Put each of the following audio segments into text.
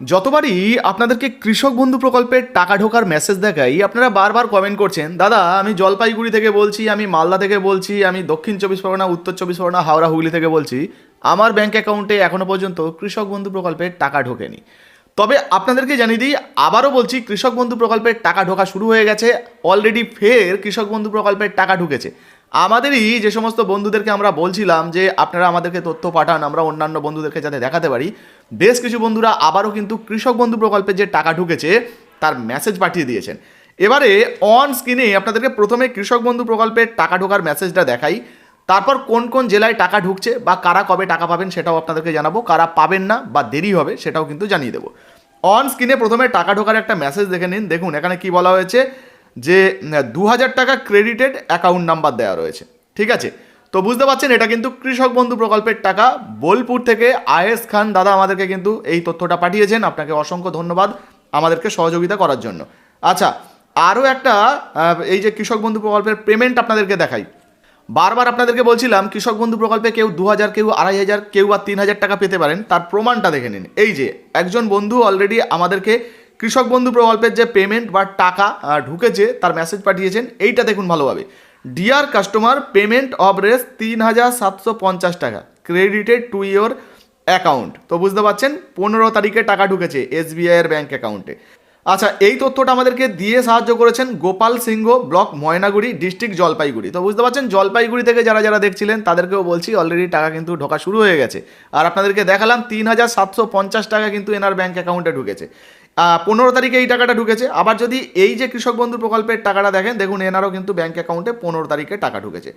যতবারই আপনাদেরকে কৃষক বন্ধু প্রকল্পের টাকা ঢোকার মেসেজ দেখাই আপনারা বারবার কমেন্ট করছেন, দাদা আমি জলপাইগুড়ি থেকে বলছি, আমি মালদা থেকে বলছি, আমি দক্ষিণ চব্বিশ পরগনা, উত্তর চব্বিশ পরগনা, হাওড়া, হুগলি থেকে বলছি, আমার ব্যাঙ্ক অ্যাকাউন্টে এখনও পর্যন্ত কৃষক বন্ধু প্রকল্পের টাকা ঢোকেনি। তবে আপনাদেরকে জানিয়ে দিই, আবারও বলছি, কৃষক বন্ধু প্রকল্পের টাকা ঢোকা শুরু হয়ে গেছে। অলরেডি ফের কৃষক বন্ধু প্রকল্পের টাকা ঢুকেছে। আমাদেরই যে সমস্ত বন্ধুদেরকে আমরা বলছিলাম যে আপনারা আমাদেরকে তথ্য পাঠান, আমরা অন্যান্য বন্ধুদেরকে যাতে দেখাতে পারি, বেশ কিছু বন্ধুরা আবারও কিন্তু কৃষক বন্ধু প্রকল্পে যে টাকা ঢুকেছে তার মেসেজ পাঠিয়ে দিয়েছেন। এবারে অন স্ক্রিনে আপনাদেরকে প্রথমে কৃষক বন্ধু প্রকল্পের টাকা ঢোকার মেসেজটা দেখাই, তারপর কোন কোন জেলায় টাকা ঢুকছে বা কারা কবে টাকা পাবেন সেটাও আপনাদেরকে জানাবো, কারা পাবেন না বা দেরি হবে সেটাও কিন্তু জানিয়ে দেবো। অন স্ক্রিনে প্রথমে টাকা ঢোকার একটা মেসেজ দেখে নিন। দেখুন এখানে কি বলা হয়েছে যে 2000 টাকা ক্রেডিটেড অ্যাকাউন্ট নাম্বার দেওয়া রয়েছে। ঠিক আছে, তো বুঝতে পারছেন এটা কিন্তু কৃষক বন্ধু প্রকল্পের টাকা। বোলপুর থেকে আয়েস খান দাদা আমাদেরকে কিন্তু এই তথ্যটা পাঠিয়েছেন, আপনাকে অসংখ্য ধন্যবাদ আমাদেরকে সহযোগিতা করার জন্য। আচ্ছা, আরও একটা এই যে কৃষক বন্ধু প্রকল্পের পেমেন্ট আপনাদেরকে দেখাই। বারবার আপনাদেরকে বলছিলাম কৃষক বন্ধু প্রকল্পে কেউ 2000, কেউ 2500, কেউ বা 3000 টাকা পেতে পারেন, তার প্রমাণটা দেখে নিন। এই যে একজন বন্ধু অলরেডি আমাদেরকে কৃষক বন্ধু প্রকল্পের যে পেমেন্ট বা টাকা ঢুকেছে তার মেসেজ পাঠিয়েছেন। এইটা দেখুন ভালোভাবে, deer customer, payment of race 3750 টাকা ক্রেডিটেড টু ইয়োর অ্যাকাউন্ট। তো বুঝতে পারছেন 15 তারিখে টাকা ঢুকেছে এসবিআই এর ব্যাঙ্ক অ্যাকাউন্টে। আচ্ছা, এই তথ্যটা আমাদেরকে দিয়ে সাহায্য করেছেন গোপাল সিংহ, ব্লক ময়নাগুড়ি, ডিস্ট্রিক্ট জলপাইগুড়ি। তো বুঝতে পারছেন জলপাইগুড়ি থেকে যারা যারা দেখছিলেন তাদেরকেও বলছি অলরেডি টাকা কিন্তু ঢোকা শুরু হয়ে গেছে। আর আপনাদেরকে দেখালাম 3750 টাকা কিন্তু এনার ব্যাঙ্ক অ্যাকাউন্টে ঢুকেছে। 15 তারিখে এই টাকাটা ঢুকেছে। আবার যদি এই যে কৃষক বন্ধু প্রকল্পের টাকাটা দেখেন, দেখুন এনারও কিন্তু ব্যাঙ্ক অ্যাকাউন্টে 15 তারিখে টাকা ঢুকেছে।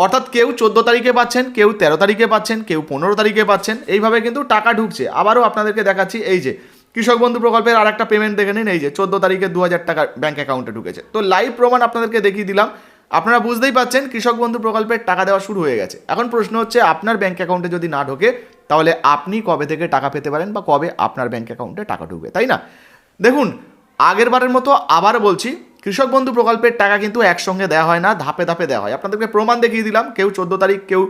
অর্থাৎ কেউ 14 তারিখে পাচ্ছেন, কেউ 13 তারিখে পাচ্ছেন, কেউ 15 তারিখে পাচ্ছেন, এইভাবে কিন্তু টাকা ঢুকছে। আবারও আপনাদেরকে দেখাচ্ছি, এই যে কৃষক বন্ধু প্রকল্পের আর একটা পেমেন্ট দেখে নিন, এই যে 14 তারিখে 2000 টাকা ব্যাঙ্ক অ্যাকাউন্টে ঢুকেছে। তো লাইভ প্রমাণ আপনাদেরকে দেখিয়ে দিলাম, আপনারা বুঝতেই পাচ্ছেন কৃষক বন্ধু প্রকল্পের টাকা দেওয়া শুরু হয়ে গেছে। এখন প্রশ্ন হচ্ছে, আপনার ব্যাঙ্ক অ্যাকাউন্টে যদি না ঢোকে তাহলে আপনি কবে থেকে টাকা পেতে পারেন বা কবে আপনার ব্যাঙ্ক অ্যাকাউন্টে টাকা ঢুকবে, তাই না? দেখুন, আগের বারের মতো আবার বলছি, কৃষক বন্ধু প্রকল্পের টাকা কিন্তু একসঙ্গে দেওয়া হয় না, ধাপে ধাপে দেওয়া হয়। আপনাদেরকে প্রমাণ দেখিয়ে দিলাম, কেউ 14 তারিখ, কেউ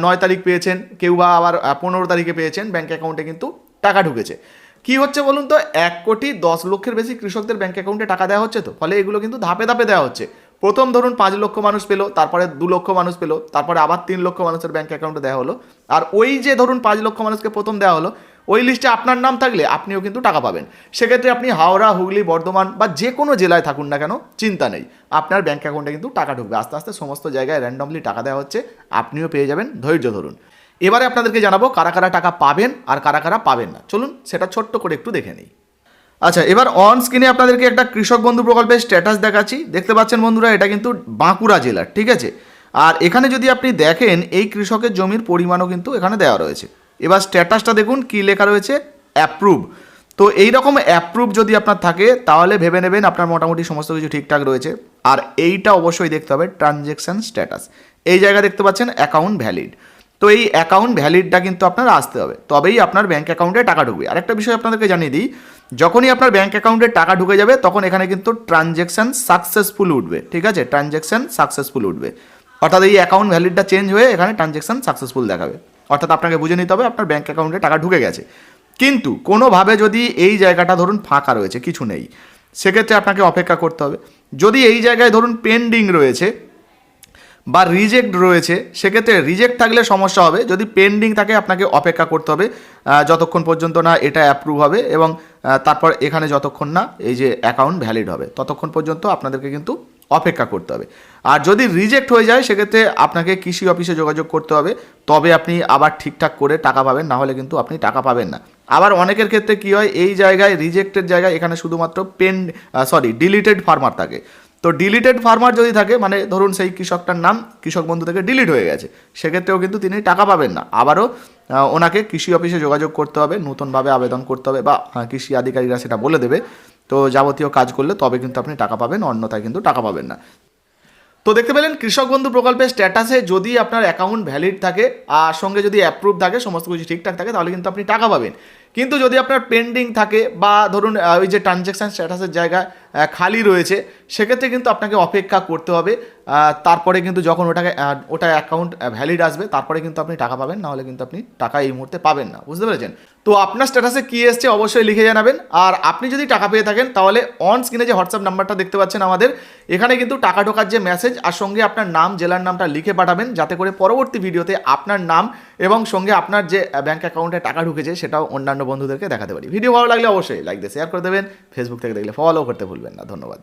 9 তারিখ পেয়েছেন, কেউ বা আবার 15 তারিখে পেয়েছেন, ব্যাঙ্ক অ্যাকাউন্টে কিন্তু টাকা ঢুকেছে। কি হচ্ছে বলুন তো, 1,10,00,000 বেশি কৃষকদের ব্যাঙ্ক অ্যাকাউন্টে টাকা দেওয়া হচ্ছে। তো ফলে এগুলো কিন্তু ধাপে ধাপে দেওয়া হচ্ছে। প্রথম ধরুন 5 লক্ষ মানুষ পেলো, তারপরে 2 লক্ষ মানুষ পেলো, তারপরে আবার 3 লক্ষ মানুষের ব্যাঙ্ক অ্যাকাউন্টে দেওয়া হলো। আর ওই যে ধরুন 5 লক্ষ মানুষকে প্রথম দেওয়া হলো, ওই লিস্টে আপনার নাম থাকলে আপনিও কিন্তু টাকা পাবেন। সেক্ষেত্রে আপনি হাওড়া, হুগলি, বর্ধমান বা যে কোনো জেলায় থাকুন না কেন, চিন্তা নেই, আপনার ব্যাঙ্ক অ্যাকাউন্টে কিন্তু টাকা ঢুকবে। আস্তে আস্তে সমস্ত জায়গায় র্যান্ডমলি টাকা দেওয়া হচ্ছে, আপনিও পেয়ে যাবেন, ধৈর্য ধরুন। এবারে আপনাদেরকে জানাবো কারা কারা টাকা পাবেন আর কারা কারা পাবেন না। চলুন সেটা ছোট্ট করে একটু দেখে নিই। আচ্ছা, এবার অন স্ক্রিনে আপনাদেরকে একটা কৃষক বন্ধু প্রকল্পের স্ট্যাটাস দেখাচ্ছি। দেখতে পাচ্ছেন বন্ধুরা, এটা কিন্তু বাঁকুড়া জেলার, ঠিক আছে? আর এখানে যদি আপনি দেখেন, এই কৃষকের জমির পরিমাণও কিন্তু এখানে দেওয়া রয়েছে। এবার স্ট্যাটাসটা দেখুন কি লেখা রয়েছে, অ্যাপ্রুভ। তো এই রকম অ্যাপ্রুভ যদি আপনার থাকে তাহলে ভেবে নেবেন আপনার মোটামুটি সমস্ত কিছু ঠিকঠাক রয়েছে। আর এইটা অবশ্যই দেখতে হবে ট্রানজ্যাকশান স্ট্যাটাস। এই জায়গা দেখতে পাচ্ছেন অ্যাকাউন্ট ভ্যালিড। তো এই অ্যাকাউন্ট ভ্যালিডটা কিন্তু আপনার আসতে হবে, তবেই আপনার ব্যাঙ্ক অ্যাকাউন্টে টাকা ঢুকবে। আরেকটা বিষয় আপনাদেরকে জানিয়ে দিই, যখনই আপনার ব্যাঙ্ক অ্যাকাউন্টে টাকা ঢুকে যাবে তখন এখানে কিন্তু ট্রানজ্যাকশান সাকসেসফুল উঠবে, ঠিক আছে? ট্রানজ্যাকশান সাকসেসফুল উঠবে, অর্থাৎ এই অ্যাকাউন্ট ভ্যালিডটা চেঞ্জ হয়ে এখানে ট্রানজ্যাকশান সাকসেসফুল দেখাবে। অর্থাৎ আপনাকে বুঝে নিতে হবে আপনার ব্যাঙ্ক অ্যাকাউন্টে টাকা ঢুকে গেছে। কিন্তু কোনোভাবে যদি এই জায়গাটা ধরুন ফাঁকা রয়েছে, কিছু নেই, সেক্ষেত্রে আপনাকে অপেক্ষা করতে হবে। যদি এই জায়গায় ধরুন পেন্ডিং রয়েছে বা রিজেক্ট রয়েছে, সেক্ষেত্রে রিজেক্ট থাকলে সমস্যা হবে। যদি পেন্ডিং থাকে আপনাকে অপেক্ষা করতে হবে যতক্ষণ পর্যন্ত না এটা অ্যাপ্রুভ হবে, এবং তারপর এখানে যতক্ষণ না এই যে অ্যাকাউন্ট ভ্যালিড হবে ততক্ষণ পর্যন্ত আপনাদেরকে কিন্তু অপেক্ষা করতে হবে। আর যদি রিজেক্ট হয়ে যায় সেক্ষেত্রে আপনাকে কৃষি অফিসে যোগাযোগ করতে হবে, তবে আপনি আবার ঠিকঠাক করে টাকা পাবেন, না হলে কিন্তু আপনি টাকা পাবেন না। আবার অনেকের ক্ষেত্রে কী হয়, এই জায়গায় রিজেক্টের জায়গায় এখানে শুধুমাত্র ডিলিটেড ফার্মার থাকে। তো ডিলিটেড ফার্মার যদি থাকে, মানে ধরুন সেই কৃষকটার নাম কৃষক বন্ধু থেকে ডিলিট হয়ে গেছে, সেক্ষেত্রেও কিন্তু তিনি টাকা পাবেন না। আবারও ওনাকে কৃষি অফিসে যোগাযোগ করতে হবে, নতুনভাবে আবেদন করতে হবে, বা কৃষি আধিকারিকরা সেটা বলে দেবে। তো যাবতীয় কাজ করলে তবে কিন্তু আপনি টাকা পাবেন, অন্যথায় কিন্তু টাকা পাবেন না। তো দেখতে পেলেন কৃষক বন্ধু প্রকল্পের স্ট্যাটাসে যদি আপনার অ্যাকাউন্ট ভ্যালিড থাকে আর সঙ্গে যদি অ্যাপ্রুভ থাকে, সমস্ত কিছু ঠিকঠাক থাকে, তাহলে কিন্তু আপনি টাকা পাবেন। কিন্তু যদি আপনার পেন্ডিং থাকে বা ধরুন ওই যে ট্রানজ্যাকশান স্ট্যাটাসের জায়গা খালি রয়েছে, সেক্ষেত্রে কিন্তু আপনাকে অপেক্ষা করতে হবে। তারপরে কিন্তু যখন ওটা অ্যাকাউন্ট ভ্যালিড আসবে তারপরে কিন্তু আপনি টাকা পাবেন, নাহলে কিন্তু আপনি টাকা এই মুহূর্তে পাবেন না। বুঝতে পেরেছেন? তো আপনার স্ট্যাটাসে কী এসছে অবশ্যই লিখে জানাবেন। আর আপনি যদি টাকা পেয়ে থাকেন তাহলে অন স্ক্রিনে যে হোয়াটসঅ্যাপ নাম্বারটা দেখতে পাচ্ছেন আমাদের, এখানে কিন্তু টাকা ঢোকার যে মেসেজ আর সঙ্গে আপনার নাম, জেলার নামটা লিখে পাঠাবেন, যাতে করে পরবর্তী ভিডিওতে আপনার নাম এবং সঙ্গে আপনার যে ব্যাঙ্ক অ্যাকাউন্টে টাকা ঢুকেছে সেটাও অন্যান্য বন্ধুদেরকে দেখাতে পারি। ভিডিও ভালো লাগলে অবশ্যই লাইক দিয়ে শেয়ার করে দেবেন। ফেসবুক থেকে দেখলে ফলো করতে ভুলবেন না। ধন্যবাদ।